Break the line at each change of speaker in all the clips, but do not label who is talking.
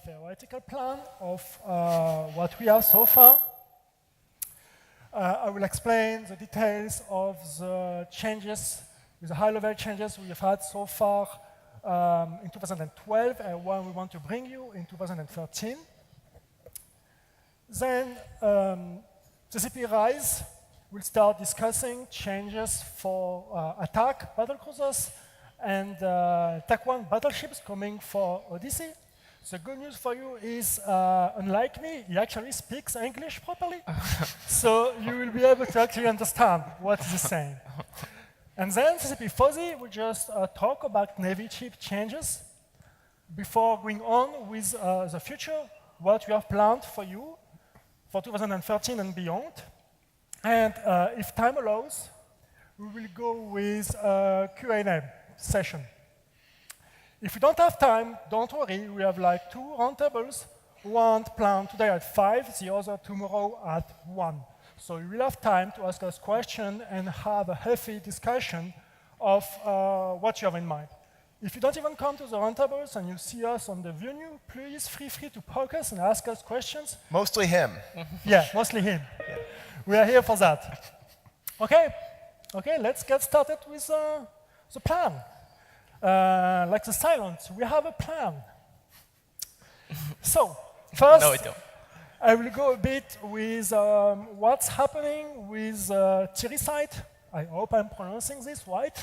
theoretical plan of what we have so far. I will explain the details of the changes, the high-level changes we have had so far in 2012 and what we want to bring you in 2013. Then CCP Rise will start discussing changes for attack battlecruisers and Tech 1 battleships coming for Odyssey. The good news for you is, unlike me, he actually speaks English properly. So you will be able to actually understand what he's saying. And then CCP Fuzzy will just talk about Navy ship changes before going on with the future, what we have planned for you for 2013 and beyond. And if time allows, we will go with a Q&A session. If you don't have time, don't worry. We have like 2 roundtables, one planned today at 5, the other tomorrow at 1. So you will have time to ask us questions and have a healthy discussion of what you have in mind. If you don't even come to the roundtables and you see us on the venue, please feel free to poke us and ask us questions.
Mostly him.
Yeah, mostly him. Yeah. We are here for that. Okay, let's get started with the plan. Like the silence, we have a plan. So, first,
no, we don't.
I will go a bit with what's happening with Tyricide. I hope I'm pronouncing this right.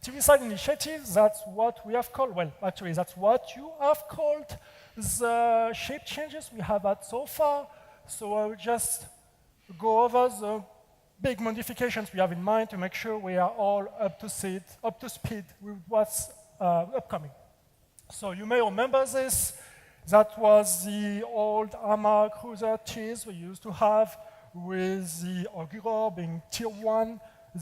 Tyricide initiative, that's what we have called, well, actually, that's what you have called the shape changes we have had so far. So I will just go over the big modifications we have in mind to make sure we are all up to speed with what's upcoming. So you may remember this. That was the old AMARR cruiser tiers we used to have, with the Augurer being tier 1,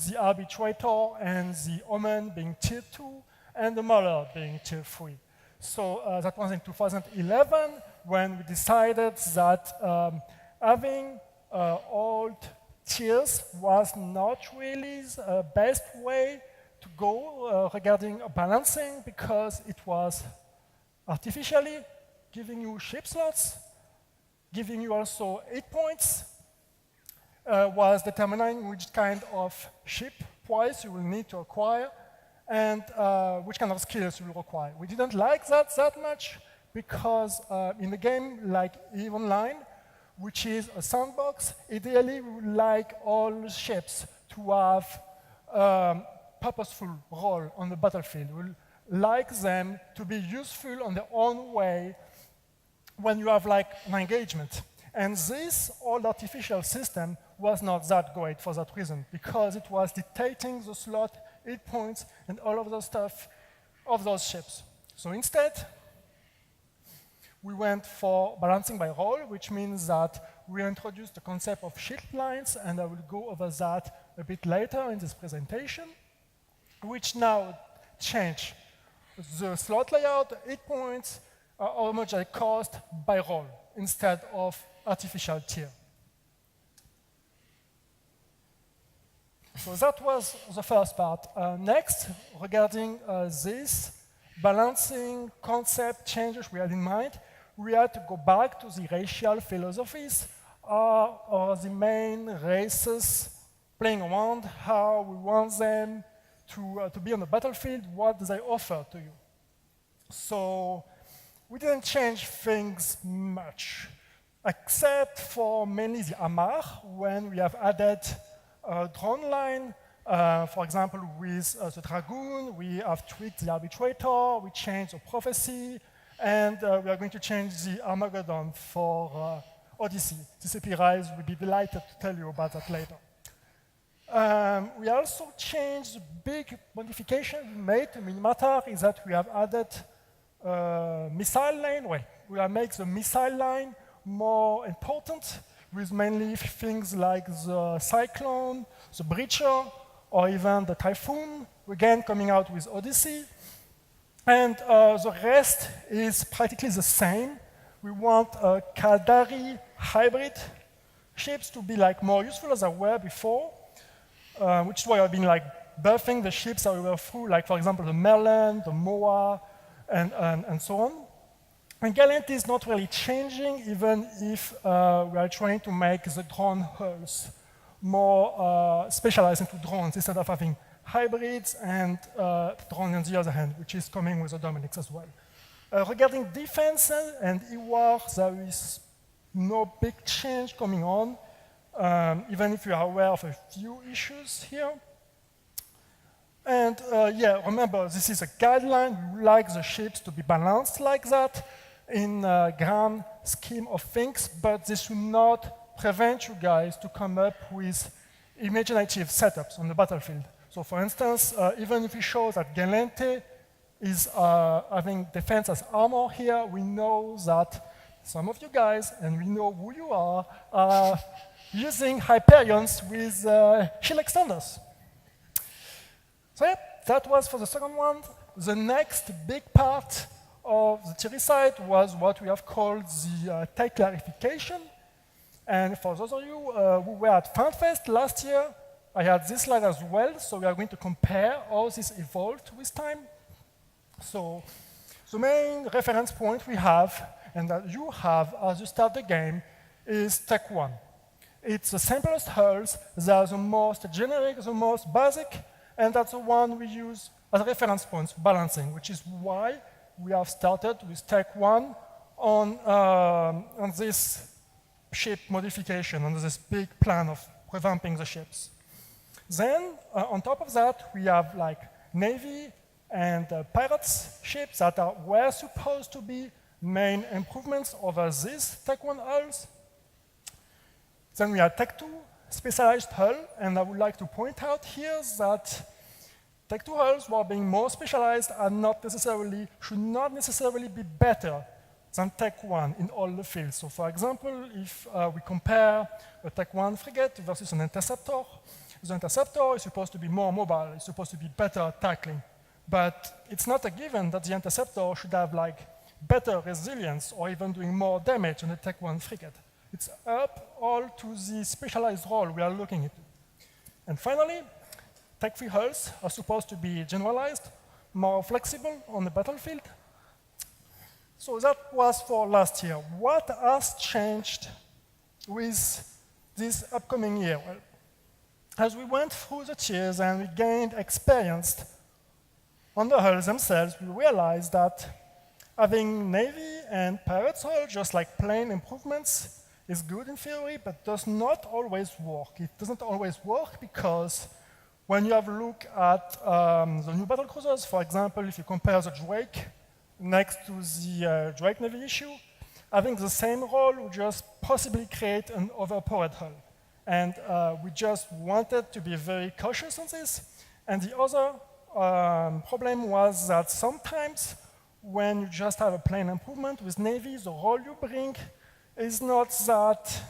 the Arbitrator and the OMEN being tier 2, and the MARR being tier 3. So that was in 2011 when we decided that having old tiers was not really the best way to go regarding balancing, because it was artificially giving you ship slots, giving you also 8 points, was determining which kind of ship price you will need to acquire and which kind of skills you will require. We didn't like that much because in a game like EVE Online, which is a sandbox, ideally we would like all ships to have a purposeful role on the battlefield. We would like them to be useful on their own way when you have like an engagement. And this old artificial system was not that great for that reason, because it was dictating the slot, 8 points, and all of the stuff of those ships. So instead, we went for balancing by role, which means that we introduced the concept of shield lines, and I will go over that a bit later in this presentation, which now change the slot layout, 8 points, how much they cost by role, instead of artificial tier. So that was the first part. Next, regarding this balancing concept changes we had in mind, we had to go back to the racial philosophies or the main races playing around, how we want them to be on the battlefield, what do they offer to you. So we didn't change things much, except for mainly the AMARR, when we have added a drone line. For example, with the Dragoon, we have tweaked the Arbitrator, we changed the Prophecy, and we are going to change the Armageddon for Odyssey. CCP Rise will be delighted to tell you about that later. We also changed the big modification we made to Minmatar is that we have added missile lane. Well, we have made the missile line more important, with mainly things like the Cyclone, the Breacher, or even the Typhoon, again coming out with Odyssey. And the rest is practically the same. We want Kaldari hybrid ships to be like more useful as they were before, which is why I've been like buffing the ships that we were through, like for example the Merlin, the Moa, and so on. And Gallant is not really changing, even if we are trying to make the drone hulls more specialized into drones instead of having hybrids and drones on the other hand, which is coming with the Dominics as well. Regarding defense and EWAR, there is no big change coming on, even if you are aware of a few issues here. And yeah, remember, this is a guideline. We like the ships to be balanced like that in a grand scheme of things, but this should not prevent you guys to come up with imaginative setups on the battlefield. So for instance, even if we show that Galante is having defense as armor here, we know that some of you guys, and we know who you are using Hyperions with shield extenders. So yeah, that was for the second one. The next big part of the theory side was what we have called the tech clarification. And for those of you who were at Fanfest last year, I had this slide as well, so we are going to compare how this evolved with time. So the main reference point we have, and that you have as you start the game, is Tech 1. It's the simplest hulls, they are the most generic, the most basic, and that's the one we use as a reference point for balancing, which is why we have started with Tech 1 on this ship modification, on this big plan of revamping the ships. Then, on top of that, we have like Navy and Pirates ships that were supposed to be main improvements over these Tech 1 hulls. Then we have Tech 2 specialized hull, and I would like to point out here that Tech 2 hulls, while being more specialized, should not necessarily be better than Tech 1 in all the fields. So for example, if we compare a Tech 1 frigate versus an interceptor, the interceptor is supposed to be more mobile, it's supposed to be better at tackling. But it's not a given that the interceptor should have like better resilience or even doing more damage than a Tech 1 frigate. It's up all to the specialized role we are looking at. And finally, Tech 3 hulls are supposed to be generalized, more flexible on the battlefield. So that was for last year. What has changed with this upcoming year? Well, as we went through the tiers and we gained experience on the hulls themselves, we realized that having Navy and Pirates hull, just like plain improvements, is good in theory, but does not always work. It doesn't always work because when you have a look at the new battlecruisers, for example, if you compare the Drake next to the Drake Navy issue, having the same role would just possibly create an overpowered hull. And we just wanted to be very cautious on this. And the other problem was that sometimes when you just have a plain improvement with Navy, the role you bring is not that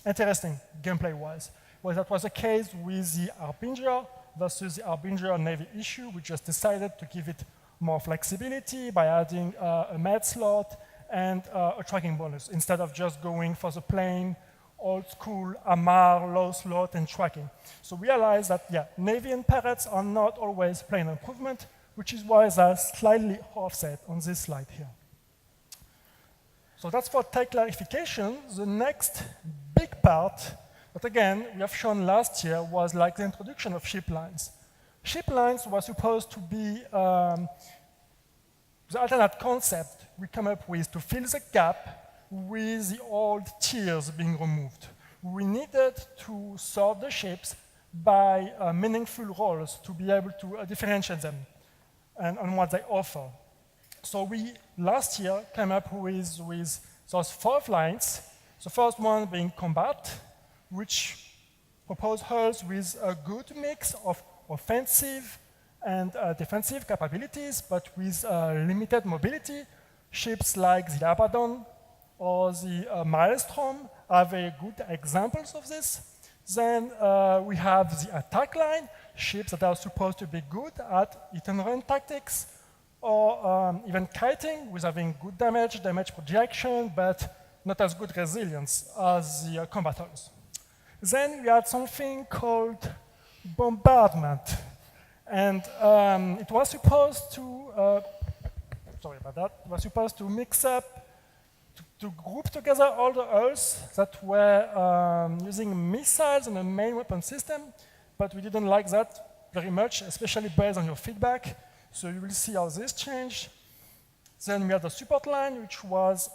interesting gameplay-wise. Well, that was the case with the Harbinger versus the Harbinger Navy issue. We just decided to give it more flexibility by adding a med slot and a tracking bonus instead of just going for the plain old school AMARR, low slot, and tracking. So we realized that, yeah, Navy and Pirates are not always plain improvement, which is why they're slightly offset on this slide here. So that's for tech clarification. The next big part that, again, we have shown last year was like the introduction of ship lines. Ship lines were supposed to be the alternate concept we come up with to fill the gap with the old tiers being removed. We needed to sort the ships by meaningful roles to be able to differentiate them and on what they offer. So we, last year, came up with those 4 lines. The first one being combat, which proposed hulls with a good mix of offensive and defensive capabilities, but with limited mobility. Ships like the Abaddon or the Maelstrom are very good examples of this. Then we have the attack line, ships that are supposed to be good at hit-and-run tactics, or even kiting, with having good damage projection, but not as good resilience as the combat hulls. Then we had something called bombardment. And it was supposed to, sorry about that, it was supposed to mix up to group together all the hulls that were using missiles in the main weapon system, but we didn't like that very much, especially based on your feedback. So you will see how this changed. Then we had the support line, which was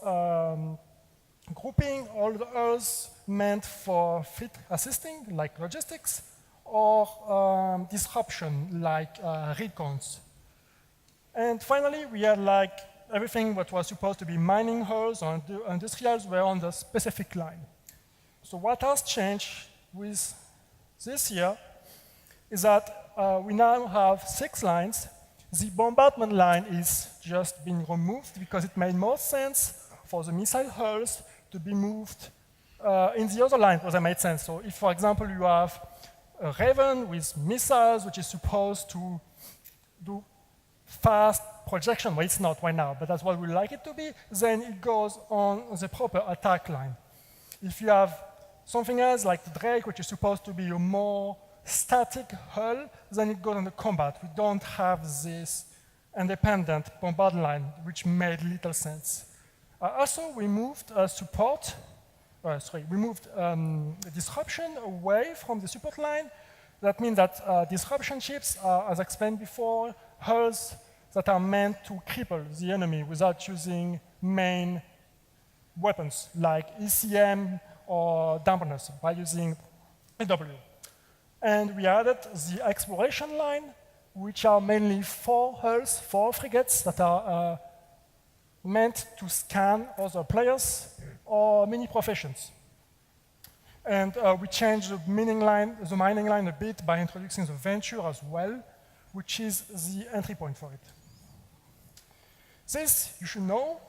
grouping all the hulls meant for fleet assisting, like logistics, or disruption, like recons. And finally, we had like everything that was supposed to be mining hulls or industrials were on the specific line. So what has changed with this year is that we now have 6 lines. The bombardment line is just being removed because it made more sense for the missile hulls to be moved in the other line because that made sense. So if, for example, you have a Raven with missiles, which is supposed to do fast projection, well, it's not right now, but that's what we like it to be, then it goes on the proper attack line. If you have something else like the Drake, which is supposed to be a more static hull, then it goes on the combat. We don't have this independent bombard line, which made little sense. Also, we moved disruption away from the support line. That means that disruption ships are, as explained before, hulls that are meant to cripple the enemy without using main weapons like ECM or dampeners by using AW. And we added the exploration line, which are mainly 4 hulls, 4 frigates that are meant to scan other players or mini professions. And we changed the mining line a bit by introducing the Venture as well, which is the entry point for it. This you should know.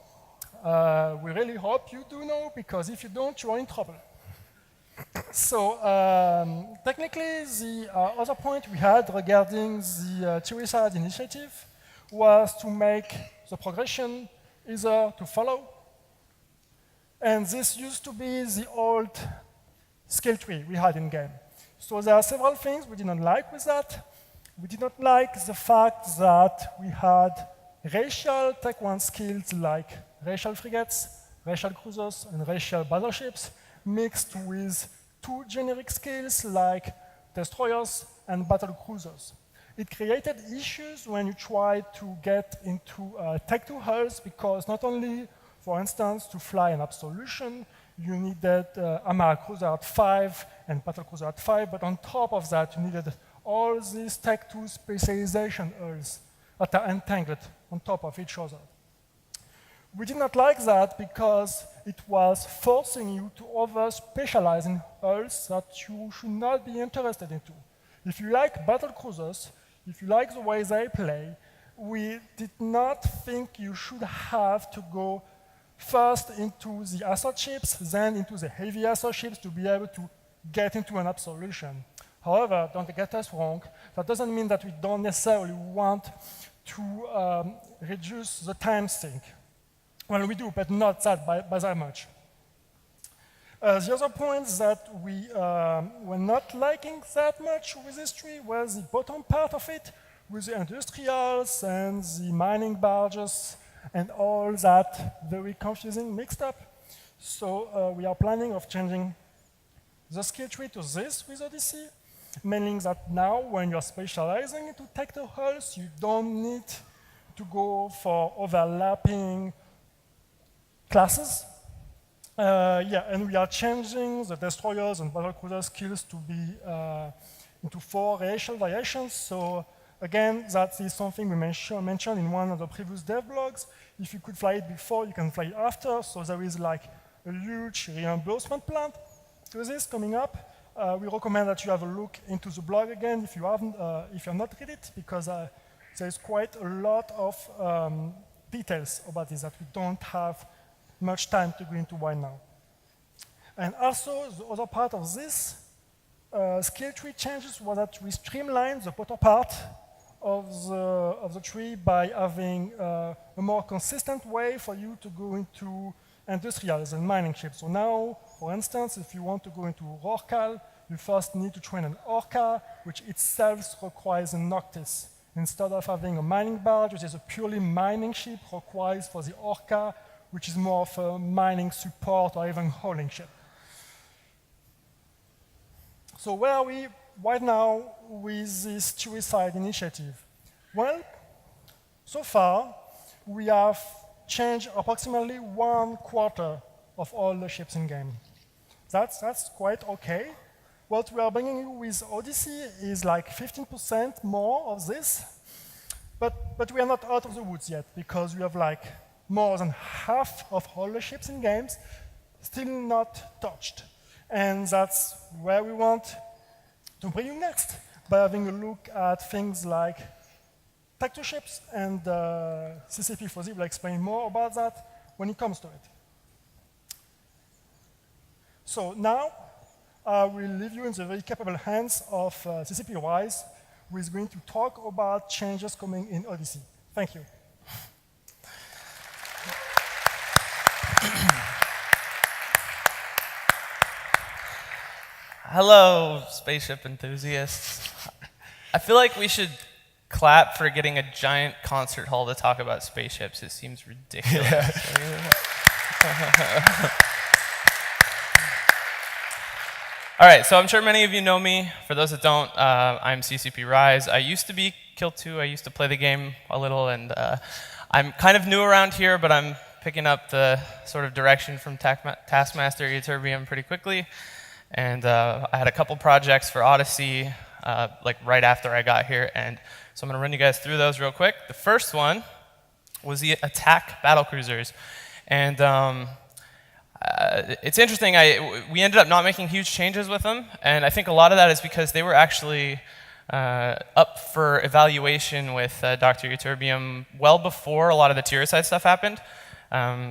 We really hope you do know, because if you don't, you are in trouble. So technically, the other point we had regarding the Tirisad initiative was to make the progression easier to follow. And this used to be the old skill tree we had in game. So there are several things we didn't like with that. We did not like the fact that we had racial Tech 1 skills like racial frigates, racial cruisers, and racial battleships mixed with 2 generic skills like destroyers and battlecruisers. It created issues when you tried to get into Tech 2 hulls, because not only, for instance, to fly an Absolution, you needed AMARR cruiser at 5 and battlecruiser at 5, but on top of that, you needed all these Tech 2 specialization hulls that are entangled on top of each other. We did not like that because it was forcing you to over-specialize in hulls that you should not be interested into. If you like battlecruisers, if you like the way they play, we did not think you should have to go first into the assault ships, then into the heavy assault ships to be able to get into an Absolution. However, don't get us wrong, that doesn't mean that we don't necessarily want to reduce the time sink. Well, we do, but not that by that much. The other point that we were not liking that much with this tree was the bottom part of it, with the industrials and the mining barges and all that very confusing mixed up. So we are planning of changing the skill tree to this with Odyssey, meaning that now when you're specializing into Tech 2 hulls, you don't need to go for overlapping classes. And we are changing the destroyers and battlecruiser skills to be into 4 racial variations. So again, that is something we mentioned in one of the previous dev blogs. If you could fly it before, you can fly it after. So there is like a huge reimbursement plan to this coming up. We recommend that you have a look into the blog again if you haven't, if you have not read it, because there is quite a lot of details about this that we don't have much time to go into right now. And also, the other part of this skill tree changes was that we streamlined the bottom part of the tree by having a more consistent way for you to go into industrials and mining ships. So now, for instance, if you want to go into Rorcal, you first need to train an Orca, which itself requires a Noctis. Instead of having a mining barge, which is a purely mining ship, requires for the Orca, which is more of a mining support or even hauling ship. So where are we right now with this Suicide initiative? Well, so far, we have changed approximately 1/4 of all the ships in game. That's quite okay. What we are bringing you with Odyssey is like 15% more of this, but we are not out of the woods yet because we have like more than half of all the ships in games still not touched. And that's where we want to bring you next by having a look at things like Tech 2 ships, and CCP Fuzzy will explain more about that when it comes to it. So now, I will leave you in the very capable hands of CCP Wise, who is going to talk about changes coming in Odyssey. Thank you.
Hello, spaceship enthusiasts. I feel like we should clap for getting a giant concert hall to talk about spaceships. It seems ridiculous. Yeah. All right, so I'm sure many of you know me. For those that don't, I'm CCP Rise. I used to be Kill 2. I used to play the game a little, and I'm kind of new around here, but I'm picking up the sort of direction from Taskmaster Euterbium pretty quickly. And I had a couple projects for Odyssey, like right after I got here, and so I'm going to run you guys through those real quick. The first one was the attack battlecruisers, and it's interesting. We ended up not making huge changes with them, and I think a lot of that is because they were actually up for evaluation with Dr. Euterbium well before a lot of the Tiericide stuff happened.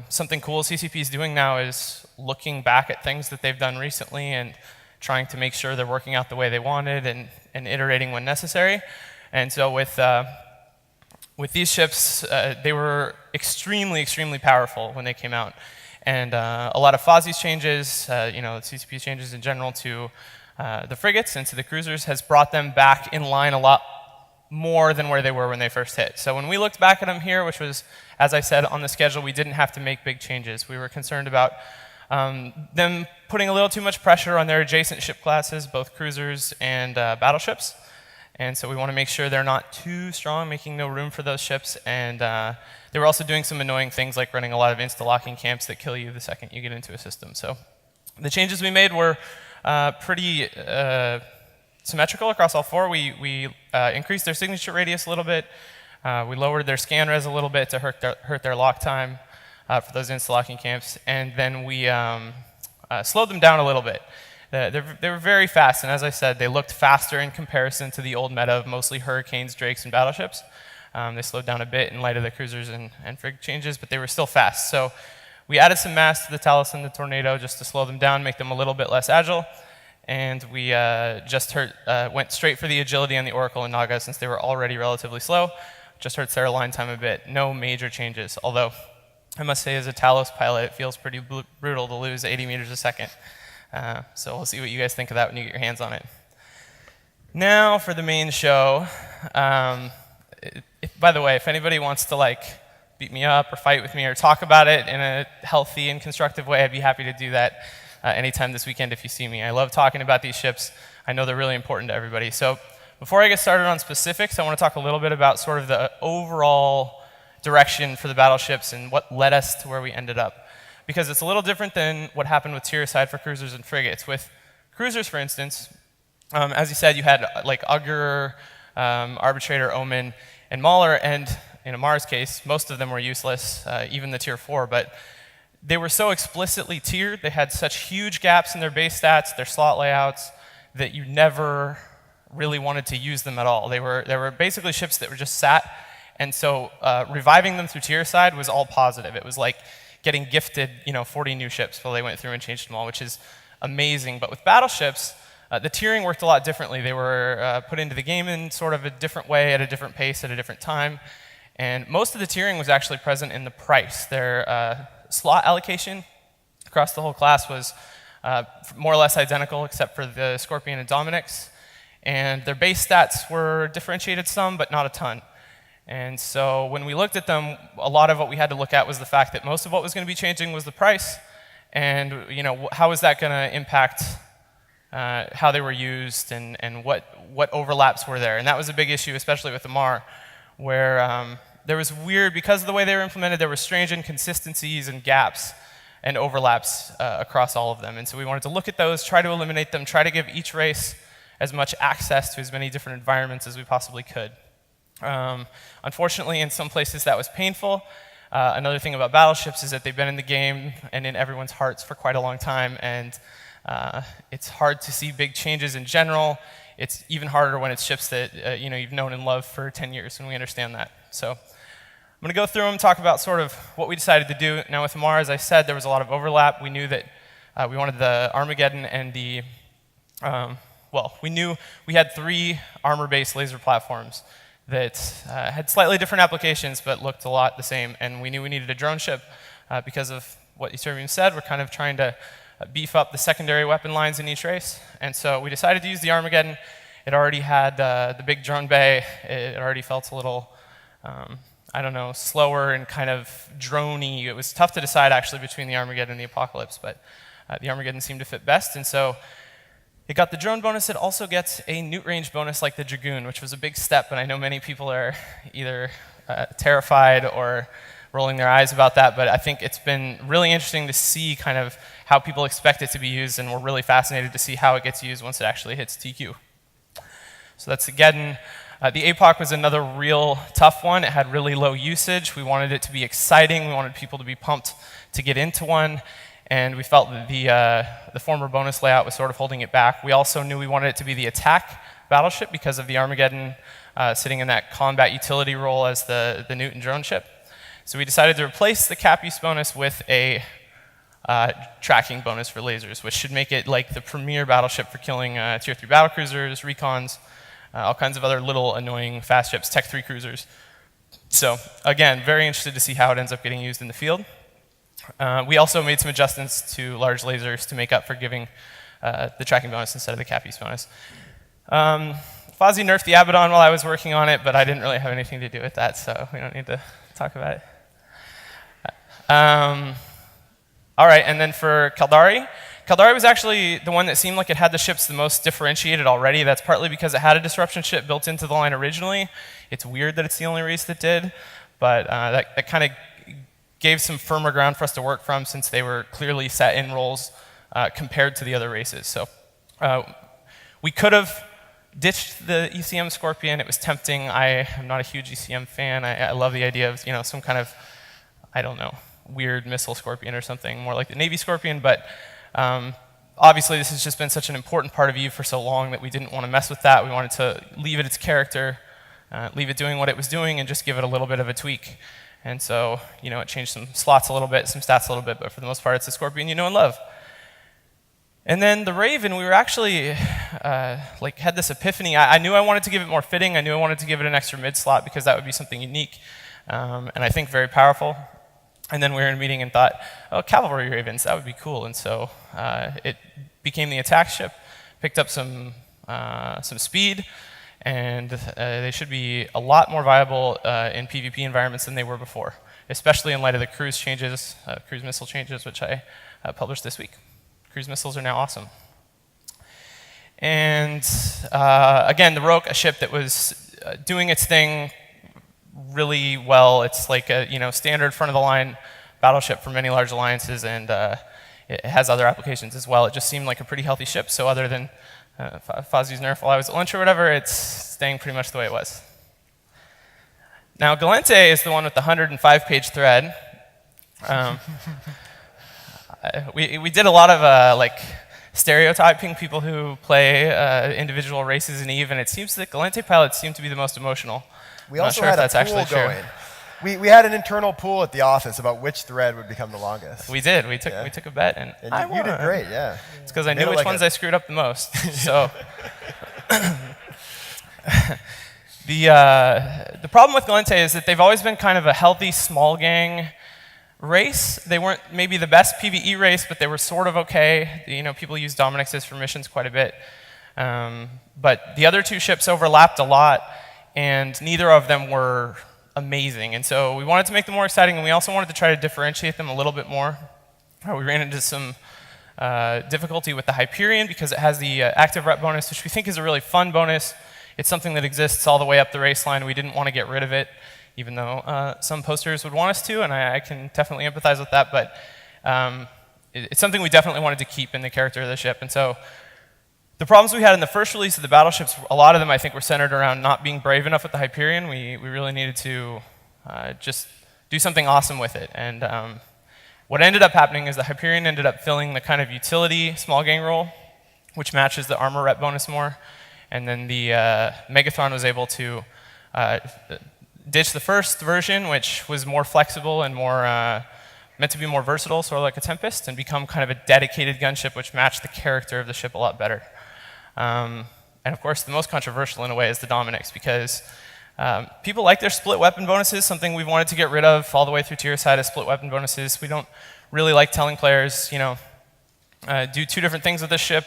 Something cool CCP is doing now is looking back at things that they've done recently and trying to make sure they're working out the way they wanted and iterating when necessary. And so with these ships, they were extremely, extremely powerful when they came out. And a lot of FOSSE's changes, CCP changes in general to the frigates and to the cruisers has brought them back in line a lot more than where they were when they first hit. So when we looked back at them here, which was, as I said, on the schedule, we didn't have to make big changes. We were concerned about them putting a little too much pressure on their adjacent ship classes, both cruisers and battleships. And so we want to make sure they're not too strong, making no room for those ships. And they were also doing some annoying things like running a lot of insta-locking camps that kill you the second you get into a system. So the changes we made were pretty symmetrical across all four. We increased their signature radius a little bit. We lowered their scan res a little bit to hurt their lock time for those insta-locking camps. And then we slowed them down a little bit. They were very fast, and as I said, they looked faster in comparison to the old meta of mostly Hurricanes, Drakes, and battleships. They slowed down a bit in light of the cruisers and frig changes, but they were still fast. So we added some mass to the Talus and the Tornado just to slow them down, make them a little bit less agile. And we went straight for the agility on the Oracle and Naga since they were already relatively slow. Just hurt their line time a bit. No major changes, although I must say as a Talos pilot, it feels pretty brutal to lose 80 meters a second. So we'll see what you guys think of that when you get your hands on it. Now for the main show. By the way, if anybody wants to beat me up or fight with me or talk about it in a healthy and constructive way, I'd be happy to do that anytime this weekend if you see me. I love talking about these ships. I know they're really important to everybody. So before I get started on specifics, I want to talk a little bit about sort of the overall direction for the battleships and what led us to where we ended up. Because it's a little different than what happened with Tiericide for cruisers and frigates. With cruisers, for instance, as you said, you had Augur, Arbitrator, Omen, and Mauler, and in AMARR's case, most of them were useless, even the Tier 4, but they were so explicitly tiered, they had such huge gaps in their base stats, their slot layouts, that you never really wanted to use them at all. They were basically ships that were just sat, and so reviving them through Tiericide was all positive. It was like getting gifted 40 new ships while they went through and changed them all, which is amazing. But with battleships, the tiering worked a lot differently. They were put into the game in sort of a different way, at a different pace, at a different time. And most of the tiering was actually present in the price. Their slot allocation across the whole class was more or less identical, except for the Scorpion and Dominix. And their base stats were differentiated some, but not a ton. And so when we looked at them, a lot of what we had to look at was the fact that most of what was going to be changing was the price, and how was that going to impact how they were used and what overlaps were there. And that was a big issue, especially with AMARR, where there was weird, because of the way they were implemented, there were strange inconsistencies and gaps and overlaps across all of them. And so we wanted to look at those, try to eliminate them, try to give each race as much access to as many different environments as we possibly could. Unfortunately, in some places that was painful. Another thing about battleships is that they've been in the game and in everyone's hearts for quite a long time, and it's hard to see big changes in general. It's even harder when it's ships that you've known and loved for 10 years, and we understand that. So I'm going to go through them, talk about sort of what we decided to do. Now with AMARR, as I said, there was a lot of overlap. We knew that we wanted the Armageddon and the, we knew we had 3 armor-based laser platforms that had slightly different applications but looked a lot the same, and we knew we needed a drone ship because of what Easterbeam said. We're kind of trying to beef up the secondary weapon lines in each race, and so we decided to use the Armageddon. It already had the big drone bay. It already felt a little, slower and kind of drone-y. It was tough to decide actually between the Armageddon and the Apocalypse, but the Armageddon seemed to fit best, and so it got the drone bonus. It also gets a newt range bonus like the Dragoon, which was a big step, and I know many people are either terrified or rolling their eyes about that, but I think it's been really interesting to see kind of how people expect it to be used, and we're really fascinated to see how it gets used once it actually hits TQ. So that's the Geddon. The APOC was another real tough one. It had really low usage. We wanted it to be exciting. We wanted people to be pumped to get into one. And we felt that the former bonus layout was sort of holding it back. We also knew we wanted it to be the attack battleship because of the Armageddon sitting in that combat utility role as the Newton drone ship. So we decided to replace the cap use bonus with a tracking bonus for lasers, which should make it like the premier battleship for killing Tier 3 battlecruisers, recons, all kinds of other little annoying fast ships, Tech 3 cruisers. So again, very interested to see how it ends up getting used in the field. We also made some adjustments to large lasers to make up for giving the tracking bonus instead of the cap use bonus. Fozzie nerfed the Abaddon while I was working on it, but I didn't really have anything to do with that, so we don't need to talk about it. All right, and then for Caldari. Caldari was actually the one that seemed like it had the ships the most differentiated already. That's partly because it had a disruption ship built into the line originally. It's weird that it's the only race that did, but that kind of gave some firmer ground for us to work from since they were clearly set in roles compared to the other races. So we could have ditched the ECM Scorpion. It was tempting. I am not a huge ECM fan. I love the idea of some kind of, weird missile Scorpion or something, more like the Navy Scorpion, but obviously this has just been such an important part of EVE for so long that we didn't want to mess with that. We wanted to leave it its character, leave it doing what it was doing, and just give it a little bit of a tweak. And so, it changed some slots a little bit, some stats a little bit, but for the most part, it's the Scorpion you know and love. And then the Raven, we were actually, had this epiphany. I knew I wanted to give it more fitting. I knew I wanted to give it an extra mid slot because that would be something unique, and I think very powerful. And then we were in a meeting and thought, oh, cavalry Ravens, that would be cool. And so it became the attack ship, picked up some speed, and they should be a lot more viable in PvP environments than they were before, especially in light of the cruise changes, cruise missile changes, which I published this week. Cruise missiles are now awesome. And again, the Rogue, a ship that was doing its thing really well. It's like a standard front-of-the-line battleship for many large alliances, and it has other applications as well. It just seemed like a pretty healthy ship, so other than Fozzie's nerf while I was at lunch or whatever, it's staying pretty much the way it was. Now, Galente is the one with the 105-page thread. We did a lot of stereotyping people who play individual races in EVE, and it seems that Galente pilots seem to be the most emotional.
We also had a pool going. We had an internal pool at the office about which thread would become the longest.
We did. We took a bet, and
you did great. Yeah.
It's because I knew which ones I screwed up the most. So the problem with Galente is that they've always been kind of a healthy small gang race. They weren't maybe the best PvE race, but they were sort of okay. People use Dominixes for missions quite a bit. But the other two ships overlapped a lot, and neither of them were amazing. And so we wanted to make them more exciting, and we also wanted to try to differentiate them a little bit more. We ran into some difficulty with the Hyperion because it has the active rep bonus, which we think is a really fun bonus. It's something that exists all the way up the race line. We didn't want to get rid of it, even though some posters would want us to, and I can definitely empathize with that. But it's something we definitely wanted to keep in the character of the ship. And so the problems we had in the first release of the battleships, a lot of them I think were centered around not being brave enough with the Hyperion. We really needed to just do something awesome with it. And what ended up happening is the Hyperion ended up filling the kind of utility small gang role, which matches the armor rep bonus more. And then the Megathron was able to ditch the first version, which was more flexible and more meant to be more versatile, sort of like a Tempest, and become kind of a dedicated gunship, which matched the character of the ship a lot better. And of course, the most controversial in a way is the Dominix, because people like their split weapon bonuses, something we've wanted to get rid of all the way through tier side is split weapon bonuses. We don't really like telling players, do two different things with this ship.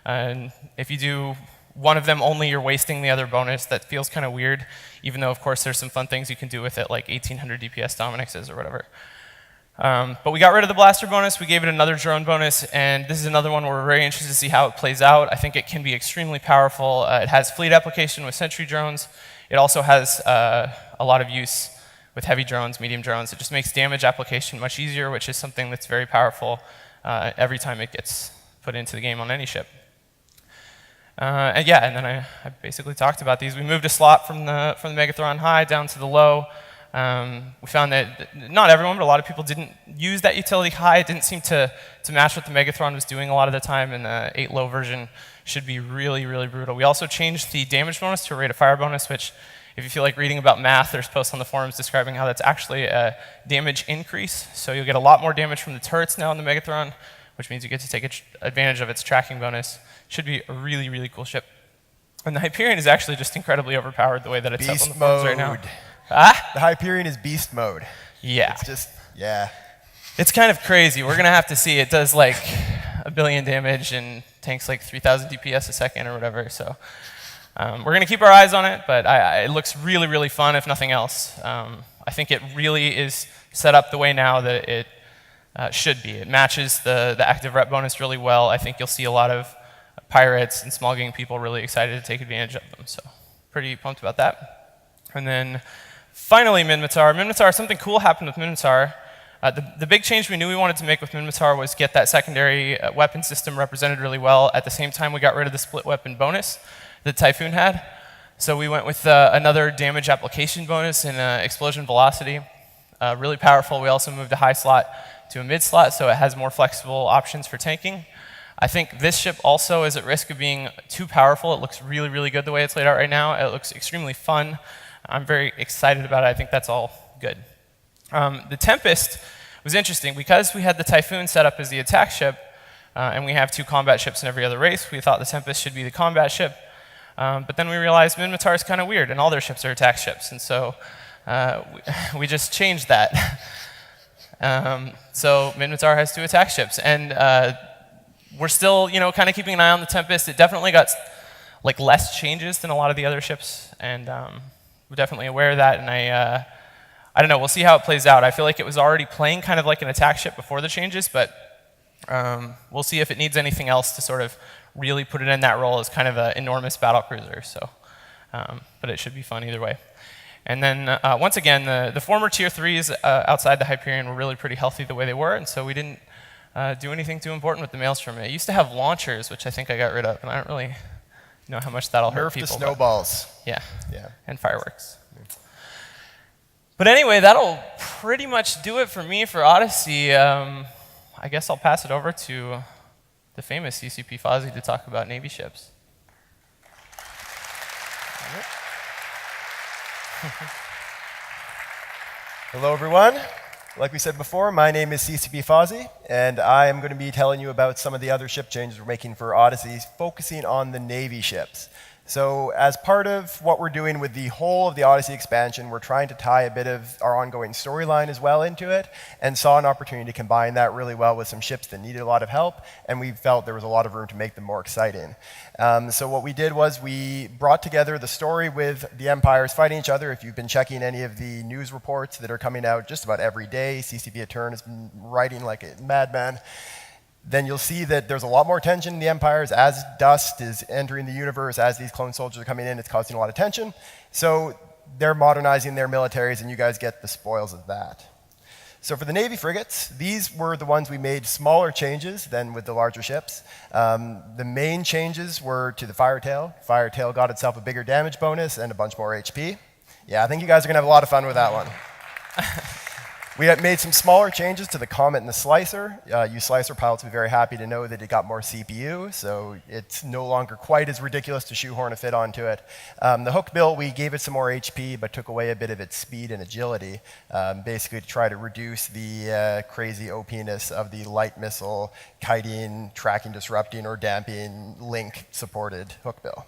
And if you do one of them only, you're wasting the other bonus. That feels kind of weird, even though, of course, there's some fun things you can do with it, like 1800 DPS Dominixes or whatever. But we got rid of the blaster bonus, we gave it another drone bonus, and this is another one where we're very interested to see how it plays out. I think it can be extremely powerful. It has fleet application with sentry drones. It also has a lot of use with heavy drones, medium drones. It just makes damage application much easier, which is something that's very powerful every time it gets put into the game on any ship. And then I basically talked about these. We moved a slot from the Megathron high down to the low. We found that not everyone, but a lot of people didn't use that utility high. It didn't seem to match what the Megathron was doing a lot of the time, and the 8 low version should be really, really brutal. We also changed the damage bonus to a rate of fire bonus, which, if you feel like reading about math, there's posts on the forums describing how that's actually a damage increase. So you'll get a lot more damage from the turrets now in the Megathron, which means you get to take advantage of its tracking bonus. Should be a really, really cool ship. And the Hyperion is actually just incredibly overpowered the way that it's up on the forums right now.
The Hyperion is beast mode.
Yeah.
It's just, yeah.
It's kind of crazy. We're going to have to see. It does like 1 billion damage and tanks like 3,000 DPS a second or whatever. So we're going to keep our eyes on it, but it looks really, really fun, if nothing else. I think it really is set up the way now that it should be. It matches the active rep bonus really well. I think you'll see a lot of pirates and small gang people really excited to take advantage of them. So pretty pumped about that. And then finally, Minmatar. Minmatar, something cool happened with Minmatar. The big change we knew we wanted to make with Minmatar was get that secondary weapon system represented really well. At the same time, we got rid of the split weapon bonus that Typhoon had. So we went with another damage application bonus and explosion velocity. Really powerful. We also moved a high slot to a mid slot, so it has more flexible options for tanking. I think this ship also is at risk of being too powerful. It looks really, really good the way it's laid out right now. It looks extremely fun. I'm very excited about it. I think that's all good. The Tempest was interesting because we had the Typhoon set up as the attack ship, and we have 2 combat ships in every other race. We thought the Tempest should be the combat ship, but then we realized Minmatar is kind of weird, and all their ships are attack ships, and so we just changed that. So Minmatar has 2 attack ships, and we're still, kind of keeping an eye on the Tempest. It definitely got like less changes than a lot of the other ships, and we're definitely aware of that. And I don't know. We'll see how it plays out. I feel like it was already playing kind of like an attack ship before the changes, but we'll see if it needs anything else to sort of really put it in that role as kind of an enormous battlecruiser. So, but it should be fun either way. And then once again, the former tier 3s outside the Hyperion were really pretty healthy the way they were, and so we didn't do anything too important with the Maelstrom. It used to have launchers, which I think I got rid of, and I don't really know how much that'll hurt people.
Nerf the snowballs.
Yeah, and fireworks. But anyway, that'll pretty much do it for me for Odyssey. I guess I'll pass it over to the famous CCP Fozzie to talk about Navy ships.
Hello, everyone. Like we said before, my name is CCP Fozzie, and I am going to be telling you about some of the other ship changes we're making for Odyssey, focusing on the Navy ships. So as part of what we're doing with the whole of the Odyssey expansion, we're trying to tie a bit of our ongoing storyline as well into it, and saw an opportunity to combine that really well with some ships that needed a lot of help, and we felt there was a lot of room to make them more exciting. So what we did was we brought together the story with the empires fighting each other. If you've been checking any of the news reports that are coming out just about every day, CCP Etern has been writing like a madman, then you'll see that there's a lot more tension in the empires. As dust is entering the universe, as these clone soldiers are coming in, it's causing a lot of tension. So they're modernizing their militaries, and you guys get the spoils of that. So for the Navy frigates, these were the ones we made smaller changes than with the larger ships. The main changes were to the Firetail. Firetail got itself a bigger damage bonus and a bunch more HP. Yeah, I think you guys are going to have a lot of fun with that one. We had made some smaller changes to the Comet and the Slicer. You Slicer pilots will be very happy to know that it got more CPU, so it's no longer quite as ridiculous to shoehorn a fit onto it. The Hook Bill, we gave it some more HP, but took away a bit of its speed and agility, basically to try to reduce the crazy OP-ness of the light missile, kiting, tracking, disrupting, or damping link-supported Hook Bill.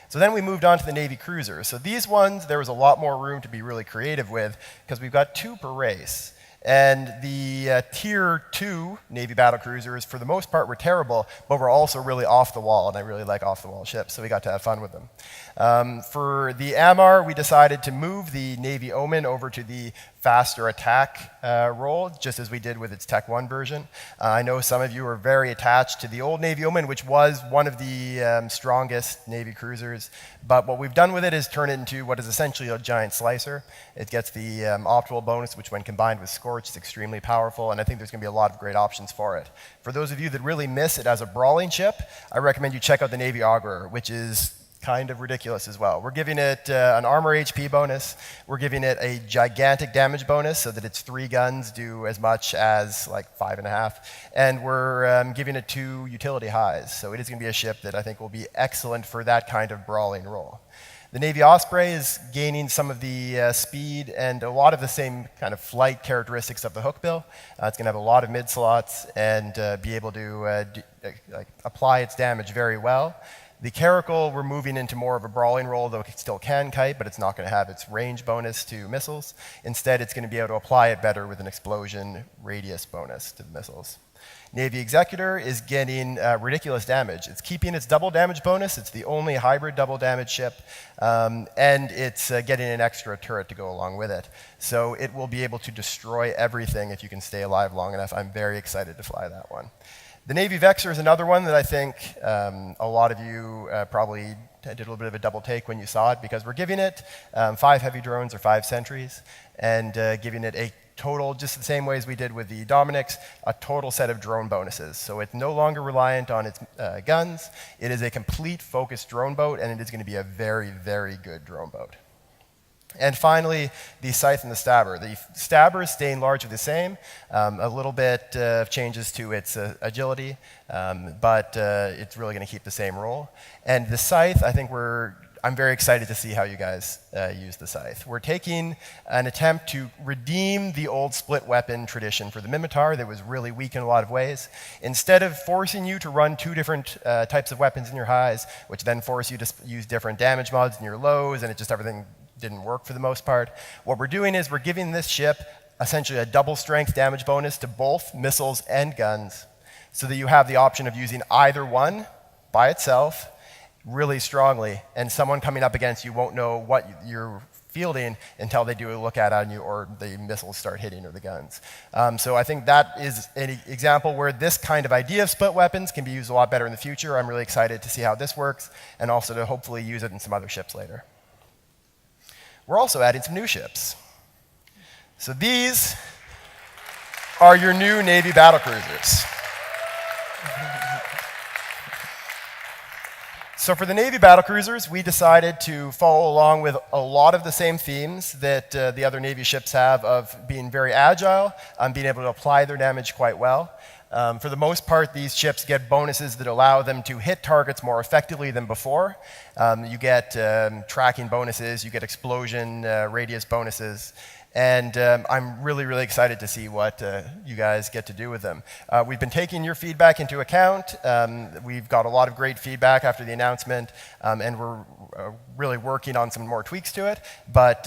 So then we moved on to the Navy cruisers. So these ones, there was a lot more room to be really creative with, because we've got 2 per race. And the Tier 2 Navy battlecruisers, for the most part, were terrible, but were also really off the wall, and I really like off-the-wall ships, so we got to have fun with them. For the AMARR, we decided to move the Navy OMEN over to the faster attack role, just as we did with its Tech 1 version. I know some of you are very attached to the old Navy OMEN, which was one of the strongest Navy cruisers, but what we've done with it is turn it into what is essentially a giant slicer. It gets the optimal bonus, which when combined with Scorch is extremely powerful, and I think there's going to be a lot of great options for it. For those of you that really miss it as a brawling ship, I recommend you check out the Navy Augurer, which is kind of ridiculous as well. We're giving it an armor HP bonus. We're giving it a gigantic damage bonus so that its 3 guns do as much as like 5.5. And we're giving it 2 utility highs. So it is going to be a ship that I think will be excellent for that kind of brawling role. The Navy Osprey is gaining some of the speed and a lot of the same kind of flight characteristics of the Hook Bill. It's going to have a lot of mid slots and be able to apply its damage very well. The Caracal, we're moving into more of a brawling role, though it still can kite, but it's not going to have its range bonus to missiles. Instead, it's going to be able to apply it better with an explosion radius bonus to the missiles. Navy Executor is getting ridiculous damage. It's keeping its double damage bonus. It's the only hybrid double damage ship, and it's getting an extra turret to go along with it. So it will be able to destroy everything if you can stay alive long enough. I'm very excited to fly that one. The Navy Vexor is another one that I think a lot of you probably did a little bit of a double take when you saw it, because we're giving it 5 heavy drones or 5 sentries, and giving it a total, just the same way as we did with the Dominics, a total set of drone bonuses. So it's no longer reliant on its guns. It is a complete focused drone boat, and it is going to be a very, very good drone boat. And finally, the Scythe and the Stabber. The Stabber is staying largely the same, a little bit of changes to its agility, but it's really going to keep the same role. And the Scythe, I think I'm very excited to see how you guys use the Scythe. We're taking an attempt to redeem the old split weapon tradition for the Mimitar that was really weak in a lot of ways. Instead of forcing you to run 2 different types of weapons in your highs, which then force you to use different damage mods in your lows, and it just everything didn't work for the most part. What we're doing is we're giving this ship essentially a double strength damage bonus to both missiles and guns, so that you have the option of using either one by itself really strongly, and someone coming up against you won't know what you're fielding until they do a look at on you or the missiles start hitting or the guns. So I think that is an example where this kind of idea of split weapons can be used a lot better in the future. I'm really excited to see how this works, and also to hopefully use it in some other ships later. We're also adding some new ships. So these are your new Navy battlecruisers. So for the Navy battlecruisers, we decided to follow along with a lot of the same themes that the other Navy ships have, of being very agile, being able to apply their damage quite well. For the most part, these ships get bonuses that allow them to hit targets more effectively than before. You get tracking bonuses, you get explosion radius bonuses, And I'm really, really excited to see what you guys get to do with them. We've been taking your feedback into account. We've got a lot of great feedback after the announcement, and we're really working on some more tweaks to it. But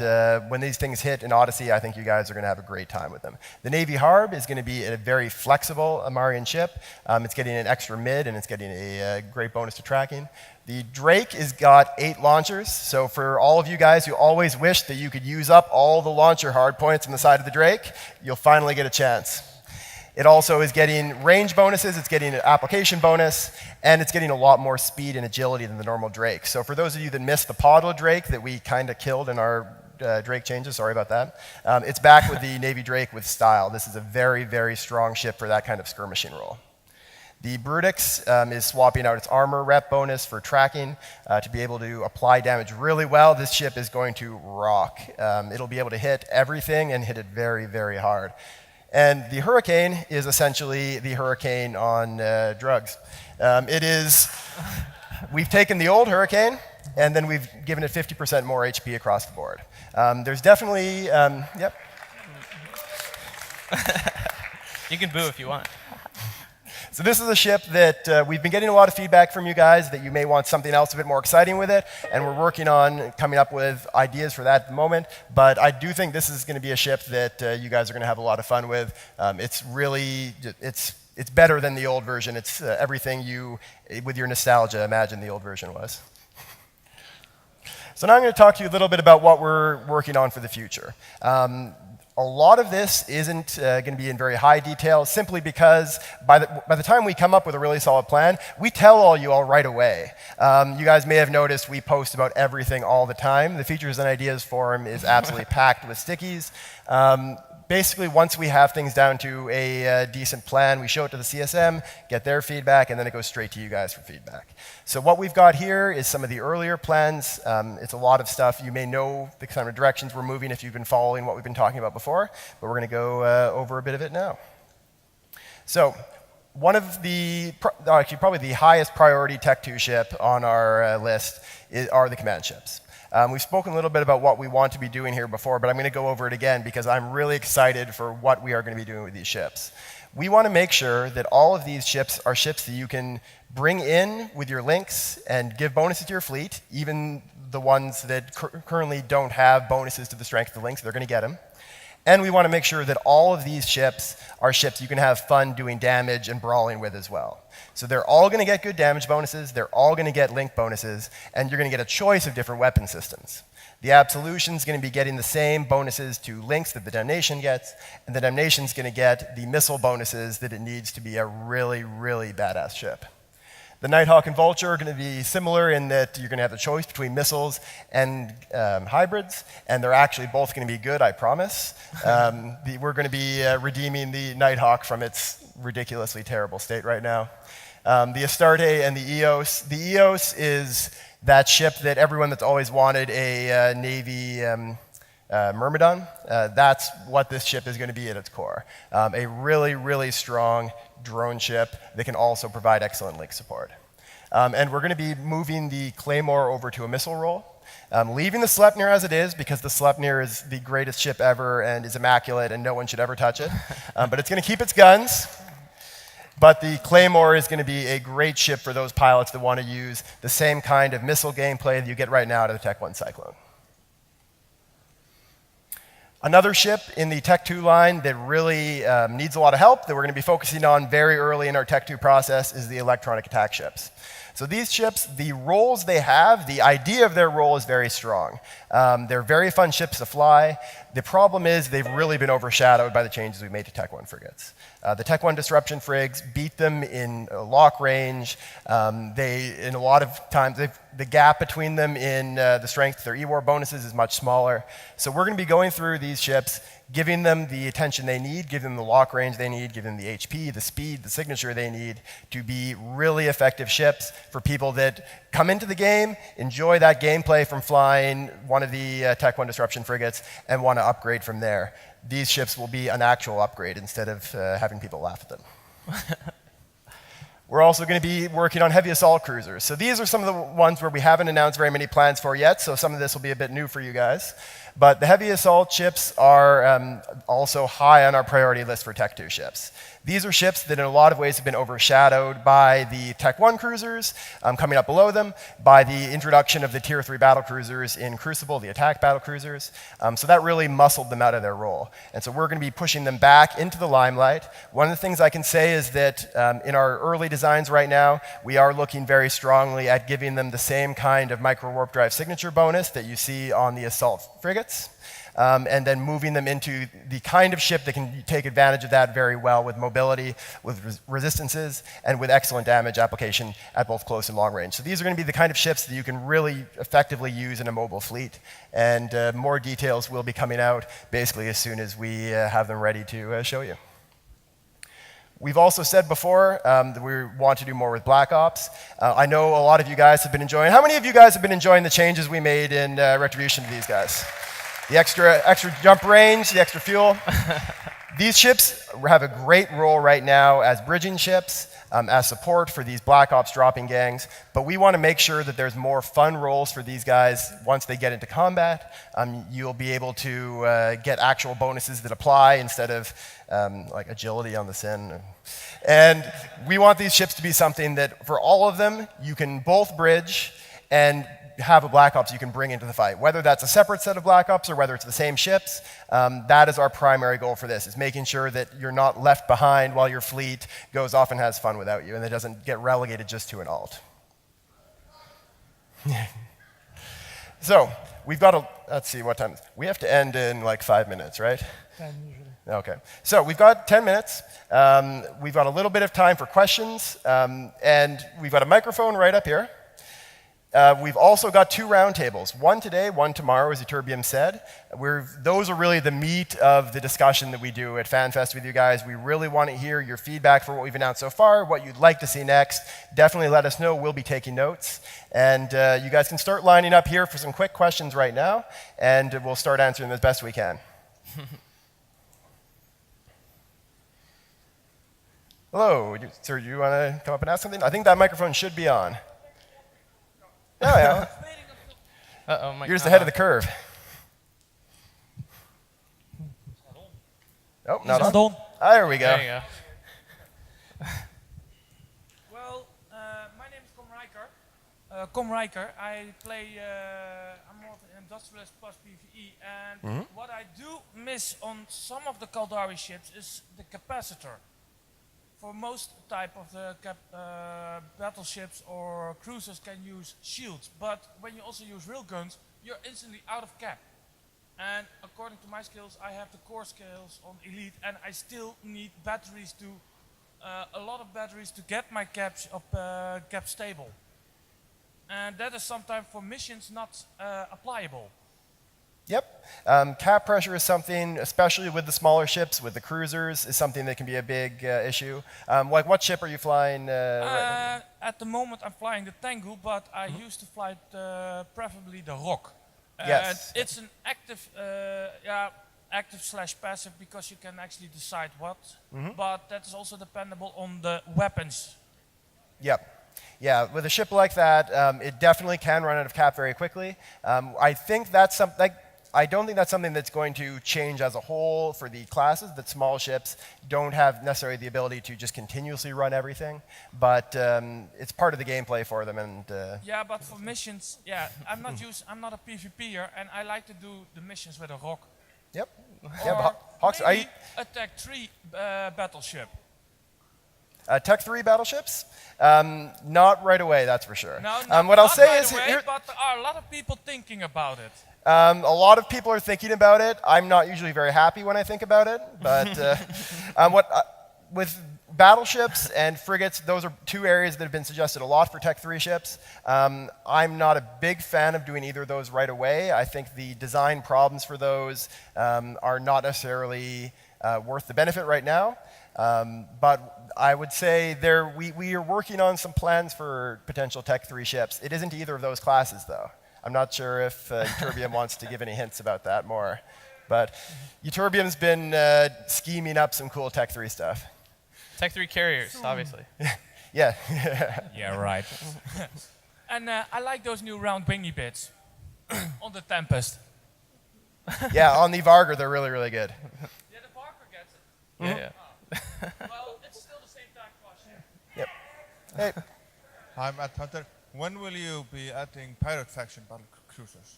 when these things hit in Odyssey, I think you guys are going to have a great time with them. The Navy Harb is going to be a very flexible AMARRian ship. It's getting an extra mid, and it's getting a great bonus to tracking. The Drake has got 8 launchers, so for all of you guys who always wish that you could use up all the launcher hard points on the side of the Drake, you'll finally get a chance. It also is getting range bonuses, it's getting an application bonus, and it's getting a lot more speed and agility than the normal Drake. So for those of you that missed the Podlo Drake that we kind of killed in our Drake changes, sorry about that, it's back with the Navy Drake with style. This is a very, very strong ship for that kind of skirmishing role. The Brutix is swapping out its armor rep bonus for tracking to be able to apply damage really well. This ship is going to rock. It'll be able to hit everything and hit it very, very hard. And the Hurricane is essentially the Hurricane on drugs. We've taken the old Hurricane, and then we've given it 50% more HP across the board. There's definitely, yep.
You can boo if you want.
So this is a ship that we've been getting a lot of feedback from you guys that you may want something else a bit more exciting with it, and we're working on coming up with ideas for that at the moment. But I do think this is going to be a ship that you guys are going to have a lot of fun with. It's better than the old version. It's everything you, with your nostalgia, imagine the old version was. So now I'm going to talk to you a little bit about what we're working on for the future. A lot of this isn't going to be in very high detail, simply because by the time we come up with a really solid plan, we tell all you all right away. You guys may have noticed we post about everything all the time. The features and ideas forum is absolutely packed with stickies. Basically, once we have things down to a decent plan, we show it to the CSM, get their feedback, and then it goes straight to you guys for feedback. So what we've got here is some of the earlier plans. It's a lot of stuff. You may know the kind of directions we're moving if you've been following what we've been talking about before, but we're going to go over a bit of it now. So one of the, actually probably the highest priority Tech 2 ship on our list are the command ships. We've spoken a little bit about what we want to be doing here before, but I'm going to go over it again because I'm really excited for what we are going to be doing with these ships. We want to make sure that all of these ships are ships that you can bring in with your links and give bonuses to your fleet, even the ones that currently don't have bonuses to the strength of the links, they're going to get them. And we want to make sure that all of these ships are ships you can have fun doing damage and brawling with as well. So they're all going to get good damage bonuses, they're all going to get link bonuses, and you're going to get a choice of different weapon systems. The Absolution's going to be getting the same bonuses to links that the Damnation gets, and the Damnation's going to get the missile bonuses that it needs to be a really, really badass ship. The Nighthawk and Vulture are going to be similar in that you're going to have the choice between missiles and hybrids, and they're actually both going to be good, I promise. We're going to be redeeming the Nighthawk from its ridiculously terrible state right now. The Astarte and the Eos. The Eos is that ship that everyone that's always wanted a Navy Myrmidon. That's what this ship is going to be at its core. A really, really strong drone ship that can also provide excellent link support. And we're going to be moving the Claymore over to a missile role. Leaving the Sleipnir as it is, because the Sleipnir is the greatest ship ever and is immaculate and no one should ever touch it. But it's going to keep its guns. But the Claymore is going to be a great ship for those pilots that want to use the same kind of missile gameplay that you get right now out of the Tech 1 Cyclone. Another ship in the Tech 2 line that really needs a lot of help that we're going to be focusing on very early in our Tech 2 process is the electronic attack ships. So these ships, the roles they have, the idea of their role is very strong. They're very fun ships to fly. The problem is they've really been overshadowed by the changes we made to Tech 1 frigates. The Tech 1 disruption frigs beat them in lock range. In a lot of times, the gap between them in the strength of their E-War bonuses is much smaller. So we're going to be going through these ships, giving them the attention they need, giving them the lock range they need, giving them the HP, the speed, the signature they need to be really effective ships for people that come into the game, enjoy that gameplay from flying one of the Tech 1 disruption frigates, and want to upgrade from there. These ships will be an actual upgrade instead of having people laugh at them. We're also going to be working on heavy assault cruisers. So these are some of the ones where we haven't announced very many plans for yet, so some of this will be a bit new for you guys. But the heavy assault ships are also high on our priority list for Tech 2 ships. These are ships that in a lot of ways have been overshadowed by the Tech 1 cruisers coming up below them, by the introduction of the Tier 3 battlecruisers in Crucible, the attack battlecruisers. So that really muscled them out of their role. And so we're going to be pushing them back into the limelight. One of the things I can say is that in our early designs right now, we are looking very strongly at giving them the same kind of micro-warp drive signature bonus that you see on the assault frigates. And then moving them into the kind of ship that can take advantage of that very well with mobility, with resistances, and with excellent damage application at both close and long range. So these are going to be the kind of ships that you can really effectively use in a mobile fleet. And more details will be coming out basically as soon as we have them ready to show you. We've also said before that we want to do more with Black Ops. I know a lot of you guys have been enjoying. How many of you guys have been enjoying the changes we made in Retribution to these guys? The extra jump range, the extra fuel. These ships have a great role right now as bridging ships, as support for these Black Ops dropping gangs, but we want to make sure that there's more fun roles for these guys once they get into combat. You'll be able to get actual bonuses that apply instead of like agility on the Sin. And we want these ships to be something that for all of them, you can both bridge and have a Black Ops you can bring into the fight. Whether that's a separate set of Black Ops or whether it's the same ships, that is our primary goal for this, is making sure that you're not left behind while your fleet goes off and has fun without you, and it doesn't get relegated just to an alt. So, we've got a, let's see what time, we have to end in like 5 minutes, right?
10 usually.
Okay, so we've got 10 minutes. We've got a little bit of time for questions, and we've got a microphone right up here. We've also got 2 roundtables, one today, one tomorrow, as Eterbium said. Those are really the meat of the discussion that we do at Fanfest with you guys. We really want to hear your feedback for what we've announced so far, what you'd like to see next. Definitely let us know. We'll be taking notes. And you guys can start lining up here for some quick questions right now, and we'll start answering them as best we can. Hello, sir, do you want to come up and ask something? I think that microphone should be on. Oh, yeah.
Uh-oh,
You're just ahead of the curve. Oh, not on. Ah, there we go.
There you go.
Well, my name is Com Riker. I play, I'm more of an industrialist plus PvE, and what I do miss on some of the Caldari ships is the capacitor. For most type of the battleships or cruisers can use shields, but when you also use railguns, you're instantly out of cap. And according to my skills, I have the core skills on Elite, and I still need batteries to, a lot of batteries to get my caps up cap stable. And that is sometimes for missions not applicable.
Yep. Cap pressure is something, especially with the smaller ships, with the cruisers, is something that can be a big issue. Like, what ship are you flying?
At the moment, I'm flying the Tengu, but I used to fly preferably the Rock.
Yes.
It's an active, active/passive because you can actually decide what, but that is also dependable on the weapons.
Yep. Yeah, with a ship like that, it definitely can run out of cap very quickly. I think that's something. I don't think that's something that's going to change as a whole for the classes. That small ships don't have necessarily the ability to just continuously run everything, but it's part of the gameplay for them. And
yeah, but for missions, yeah, I'm not a PvPer, and I like to do the missions with a Rock.
Yep.
Or
yeah, Hawks,
maybe a Tech 3 battleship.
Tech 3 battleships? Not right away, that's for sure.
No,
what I'll say
right
is,
away, but there are a lot of people thinking about it.
a lot of people are thinking about it. I'm not usually very happy when I think about it, but with battleships and frigates, those are 2 areas that have been suggested a lot for Tech 3 ships. I'm not a big fan of doing either of those right away. I think the design problems for those are not necessarily worth the benefit right now. But I would say we are working on some plans for potential Tech 3 ships. It isn't either of those classes, though. I'm not sure if Eterbium wants to give any hints about that more. But Eterbium's been scheming up some cool Tech 3 stuff.
Tech 3 carriers, obviously.
Yeah.
Yeah, right.
And I like those new round wingy bits on the Tempest.
Yeah, on the Vargar, they're really, really good.
Yeah, the Parker gets it.
Yeah.
Well, it's still the same tag question.
Yep. Hey.
Hi, Matt Hunter. When will you be adding pirate faction battle cruisers?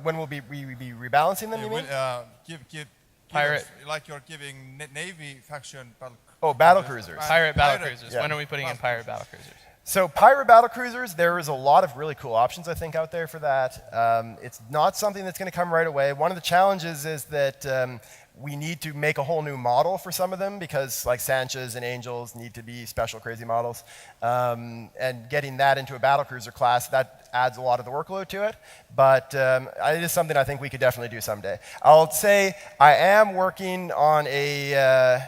When will we be rebalancing them, you mean?
Give
Pirate.
us, like you're giving Navy faction battle.
Oh, battle cruisers.
Pirate battlecruisers.
Yeah.
When are we putting in pirate battlecruisers?
So pirate battlecruisers, there is a lot of really cool options, I think, out there for that. It's not something that's going to come right away. One of the challenges is that we need to make a whole new model for some of them because like Sanchas and Angels need to be special crazy models. And getting that into a battlecruiser class, that adds a lot of the workload to it. But it is something I think we could definitely do someday. I'll say I am working on a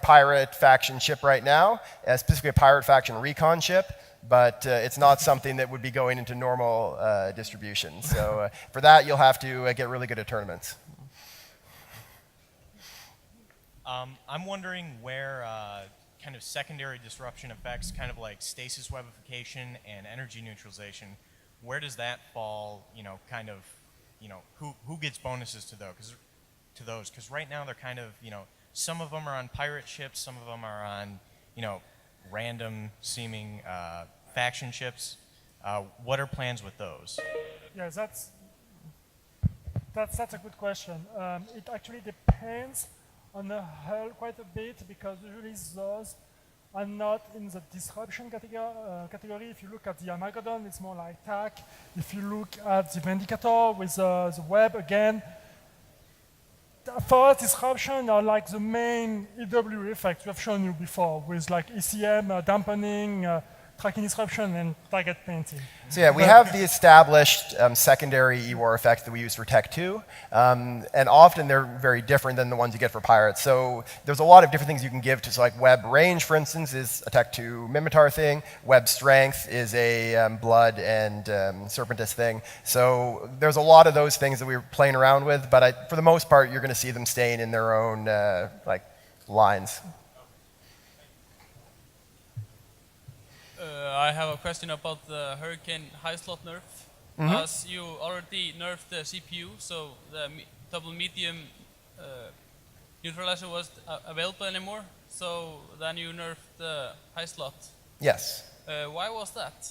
pirate faction ship right now, specifically a pirate faction recon ship, but it's not something that would be going into normal distribution. So for that, you'll have to get really good at tournaments.
I'm wondering where kind of secondary disruption effects, kind of like stasis webification and energy neutralization, where does that fall, kind of, who gets bonuses to those? Because right now they're kind of, some of them are on pirate ships, some of them are on, random seeming faction ships. What are plans with those?
Yeah, that's a good question. It actually depends on the hull quite a bit because usually those are not in the disruption category. If you look at the Armageddon, it's more like TAC. If you look at the Vindicator with the web again, for us, disruption are like the main EW effects we have shown you before with like ECM, dampening, tracking disruption, and target painting.
So yeah, we have the established secondary EWAR effects that we use for Tech 2, and often they're very different than the ones you get for Pirates. So there's a lot of different things you can give to, so like web range, for instance, is a Tech 2 Mimitar thing. Web strength is a Blood and Serpentis thing. So there's a lot of those things that we were playing around with, but for the most part, you're going to see them staying in their own like lines.
I have a question about the Hurricane high slot nerf. As you already nerfed the CPU, so the double medium neutralizer was available anymore. So then you nerfed the high slot.
Yes.
Why was that?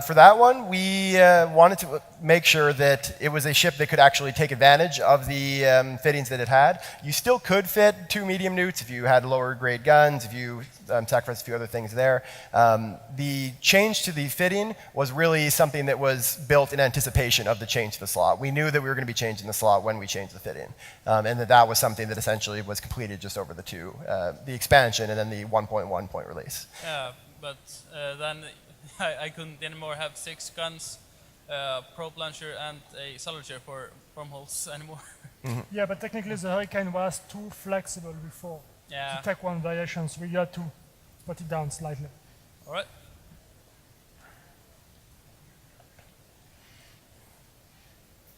For that one, we wanted to make sure that it was a ship that could actually take advantage of the fittings that it had. You still could fit 2 medium newts if you had lower grade guns, if you sacrificed a few other things there. The change to the fitting was really something that was built in anticipation of the change to the slot. We knew that we were going to be changing the slot when we changed the fitting, and that was something that essentially was completed just over the expansion and then the 1.1 point release.
Yeah, but then I couldn't anymore have 6 guns, probe launcher, and a salvager for wormholes anymore.
Yeah, but technically the Hurricane was too flexible before to take one variation, so we had to put it down slightly.
All right.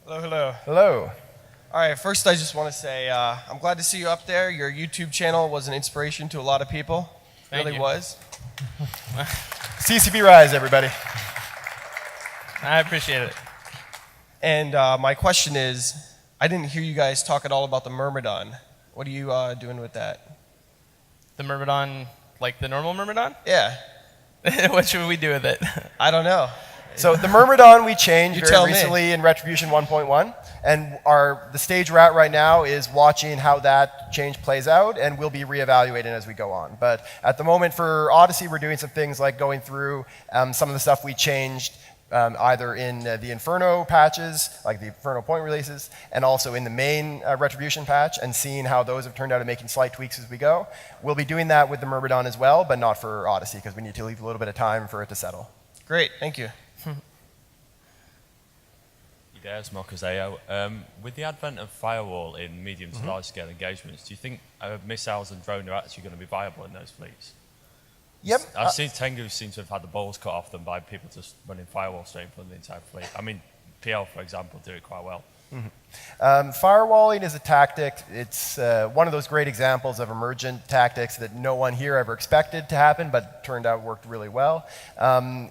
Hello, hello.
Hello.
All right, first I just want to say I'm glad to see you up there. Your YouTube channel was an inspiration to a lot of people.
Thank
really
you.
was.
CCP Rise, everybody.
I appreciate it.
And my question is, I didn't hear you guys talk at all about the Myrmidon. What are you doing with that?
The Myrmidon, like the normal Myrmidon?
Yeah,
What should we do with it?
I don't know.
So the Myrmidon we changed
You
very
tell me.
recently in Retribution 1.1, and the stage we're at right now is watching how that change plays out, and we'll be reevaluating as we go on. But at the moment for Odyssey, we're doing some things like going through some of the stuff we changed either in the Inferno patches, like the Inferno point releases, and also in the main Retribution patch, and seeing how those have turned out and making slight tweaks as we go. We'll be doing that with the Myrmidon as well, but not for Odyssey, because we need to leave a little bit of time for it to settle.
Great, thank you.
There's Mokazeo. With the advent of firewall in medium to large scale engagements, do you think missiles and drone are actually going to be viable in those fleets?
Yep.
I've seen Tengu seem to have had the balls cut off them by people just running firewall straight from the entire fleet. I mean, PL, for example, do it quite well.
Firewalling is a tactic. It's one of those great examples of emergent tactics that no one here ever expected to happen, but turned out worked really well.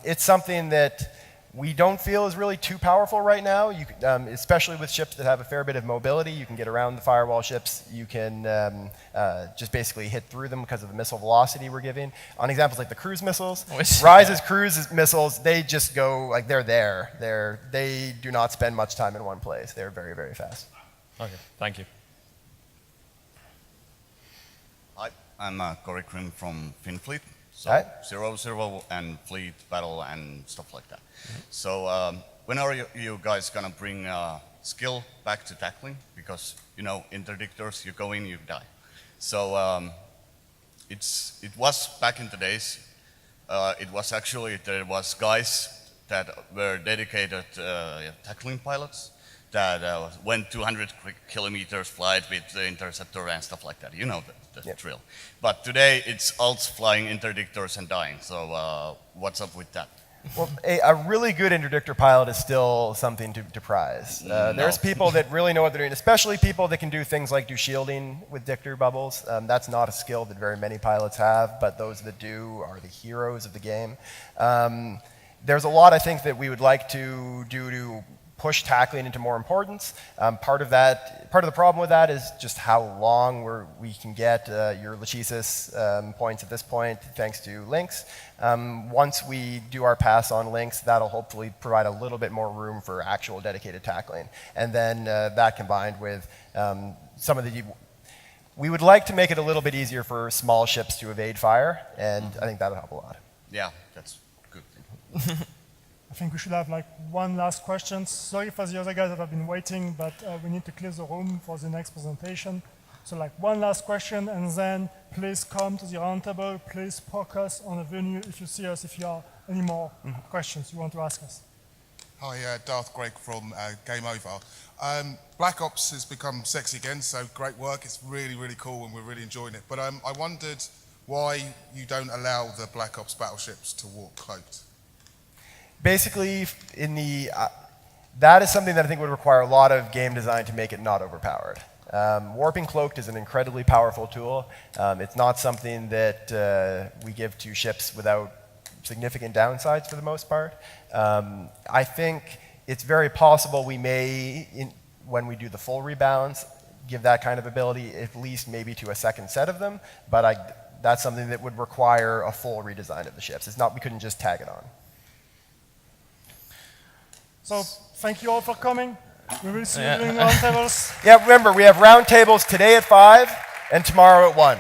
It's something that we don't feel is really too powerful right now, especially with ships that have a fair bit of mobility. You can get around the firewall ships. You can just basically hit through them because of the missile velocity we're giving. On examples like the cruise missiles, Rise's cruise missiles, they just go, like they're there. They do not spend much time in one place. They're very, very fast.
Okay, thank you.
Hi, I'm Corey Krim from Finfleet. So
Hi.
0-0 and fleet battle and stuff like that. So when are you guys gonna bring skill back to tackling? Because you know interdictors, you go in, you die. So it was back in the days. It was actually there was guys that were dedicated tackling pilots that went 200 kilometers flight with the interceptor and stuff like that. You know the drill. But today it's alts flying interdictors and dying. So what's up with that?
Well, a really good interdictor pilot is still something to prize. There's people that really know what they're doing, especially people that can do things like do shielding with dictor bubbles. That's not a skill that very many pilots have, but those that do are the heroes of the game. There's a lot, I think, that we would like to do to push tackling into more importance. Part of the problem with that is just how long we can get your Lachesis points at this point, thanks to links. Once we do our pass on links, that'll hopefully provide a little bit more room for actual dedicated tackling. And then that combined with some of the... We would like to make it a little bit easier for small ships to evade fire, and I think that'll help a lot.
Yeah, that's good.
I think we should have like one last question. Sorry for the other guys that have been waiting, but we need to clear the room for the next presentation. So like one last question, and then please come to the roundtable. Please poke us on the venue if you see us, if you have any more questions you want to ask us.
Hi, Darth Greg from Game Over. Black Ops has become sexy again, so great work. It's really, really cool and we're really enjoying it. But I wondered why you don't allow the Black Ops battleships to walk cloaked.
Basically, that is something that I think would require a lot of game design to make it not overpowered. Warping cloaked is an incredibly powerful tool. It's not something that we give to ships without significant downsides for the most part. I think it's very possible we may, when we do the full rebalance, give that kind of ability at least maybe to a second set of them, but that's something that would require a full redesign of the ships. It's not, we couldn't just tag it on.
So thank you all for coming. We will see you during roundtables.
Yeah, remember, we have roundtables today at 5 and tomorrow at 1.